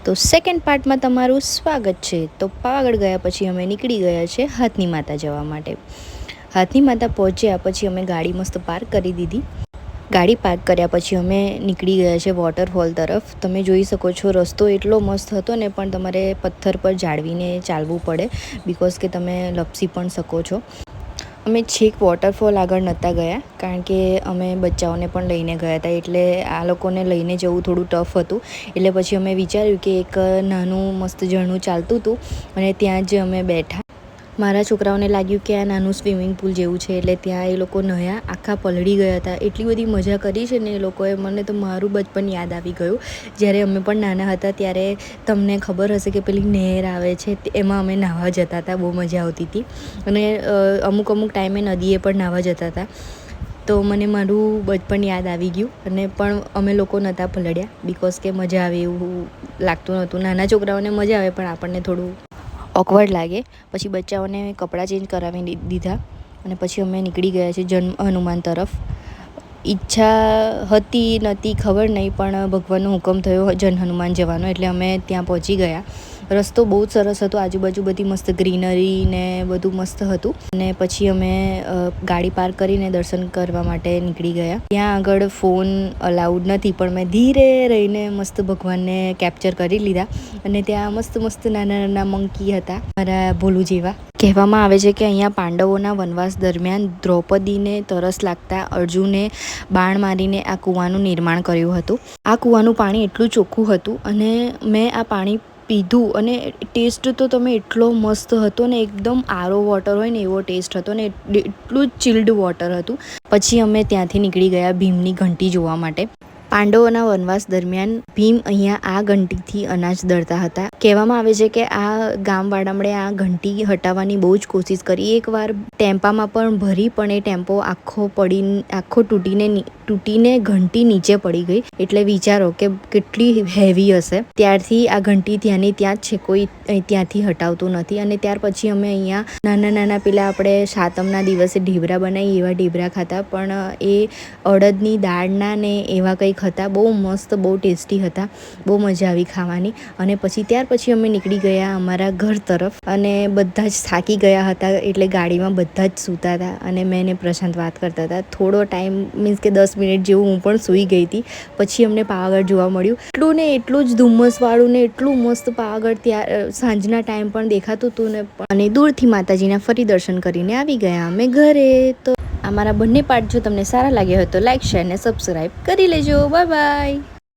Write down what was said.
તો સેકન્ડ પાર્ટમાં તમારું સ્વાગત છે। તો પાવાગઢ ગયા પછી અમે નીકળી ગયા છે હાથની માતા જવા માટે। હાથની માતા પહોંચ્યા પછી અમે ગાડી મસ્ત પાર્ક કરી દીધી। ગાડી પાર્ક કર્યા પછી અમે નીકળી ગયા છે વોટરફોલ તરફ। તમે જોઈ શકો છો રસ્તો એટલો મસ્ત હતો ને, પણ તમારે પથ્થર પર જાળવીને ચાલવું પડે, બિકોઝ કે તમે લપસી પણ શકો છો। અમે છેક વોટરફોલ આગળ નહોતા ગયા, કારણ કે અમે બચ્ચાઓને પણ લઈને ગયા હતા, એટલે આ લોકોને લઈને જવું થોડું ટફ હતું। એટલે પછી અમે વિચાર્યું કે એક નાનું મસ્ત ઝરણું ચાલતું હતું અને ત્યાં જ અમે બેઠા। મારા છોકરાઓને લાગ્યું કે આ નાનું સ્વિમિંગ પુલ જેવું છે, એટલે ત્યાં એ લોકો નહાયા, આખા પલળી ગયા હતા। એટલી બધી મજા કરી છે ને એ લોકોએ, મને તો મારું બચપન યાદ આવી ગયું। જ્યારે અમે પણ નાના હતા ત્યારે તમને ખબર હશે કે પેલી નહેર આવે છે, એમાં અમે નાહવા જતા હતા, બહુ મજા આવતી હતી। અને અમુક ટાઈમે નદીએ પણ નાહવા જતા હતા। તો મને મારું બચપન યાદ આવી ગયું, અને પણ અમે લોકો નહોતા પલળ્યા, બિકોઝ કે મજા આવે એવું લાગતું નહોતું। નાના છોકરાઓને મજા આવે, પણ આપણને થોડું ઓકવર્ડ લાગે। પછી બચ્ચાઓને કપડાં ચેન્જ કરાવી દીધા અને પછી અમે નીકળી ગયા છે જન હનુમાન તરફ। ઈચ્છા હતી નહોતી ખબર નહીં, પણ ભગવાનનો હુકમ થયો જન હનુમાન જવાનો, એટલે અમે ત્યાં પહોંચી ગયા। રસ્તો બહુ જ સરસ હતો, આજુબાજુ બધી મસ્ત ગ્રીનરી ને બધું મસ્ત હતું। અને પછી અમે ગાડી પાર્ક કરીને દર્શન કરવા માટે નીકળી ગયા। ત્યાં આગળ ફોન અલાઉડ નથી, પણ મેં ધીરે રહીને મસ્ત ભગવાનને કેપ્ચર કરી લીધા। અને ત્યાં મસ્ત નાના નાના મંકી હતા, મારા ભોલું જેવા। કહેવામાં આવે છે કે અહીંયા પાંડવોના વનવાસ દરમિયાન દ્રૌપદીને તરસ લાગતા અર્જુને બાણ મારીને આ કૂવાનું નિર્માણ કર્યું હતું। આ કૂવાનું પાણી એટલું ચોખ્ખું હતું, અને મેં આ પાણી પીધું અને ટેસ્ટ તો તમે એટલો મસ્ત હતો ને, એકદમ આરો વોટર હોય ને એવો ટેસ્ટ હતો ને, એટલું જ ચિલ્ડ વોટર હતું। પછી અમે ત્યાંથી નીકળી ગયા ભીમની ઘંટી જોવા માટે। પાંડવોના વનવાસ દરમિયાન ભીમ અહીંયા આ ઘંટીથી અનાજ દળતા હતા। કહેવામાં આવે છે કે આ ગામવાળામણે આ ઘંટી હટાવવાની બહુ જ કોશિશ કરી। એકવાર ટેમ્પામાં પણ ભરી, પણ એ ટેમ્પો આખો તૂટીને ઘંટી નીચે પડી ગઈ। એટલે વિચારો કે કેટલી હેવી હશે। ત્યારથી આ ઘંટી ત્યાંની ત્યાં જ છે, કોઈ ત્યાંથી હટાવતું નથી। અને ત્યાર પછી અમે અહીંયા નાના પેલા આપણે સાતમના દિવસે ઢેબરા બનાવીએ એવા ઢેબરા ખાતા, પણ એ અડદની દાળના ને એવા કંઈક હતા, બહુ મસ્ત, બહુ ટેસ્ટી હતા, બહુ મજા આવી ખાવાની। અને ત્યાર પછી અમે નીકળી ગયા અમારા ઘર તરફ, અને બધા જ થાકી ગયા હતા, એટલે ગાડીમાં બધા જ સૂતા હતા, અને મેં ને પ્રશાંત વાત કરતા હતા। થોડો ટાઈમ મીન્સ કે 10 મિનિટ જેવું હું પણ સૂઈ ગઈ હતી। પછી અમને પાવાગઢ જોવા મળ્યું, એટલું ને એટલું જ ધુમ્મસવાળું ને એટલું મસ્ત પાવાગઢ ત્યાં સાંજના ટાઈમ પણ દેખાતું હતું ને। અને દૂરથી માતાજીના ફરી દર્શન કરીને આવી ગયા અમે ઘરે। તો અમારા બંને પાર્ટ જો તમને સારા લાગ્યા હોય તો લાઈક, શેર ને સબસ્ક્રાઈબ કરી લેજો। Bye bye.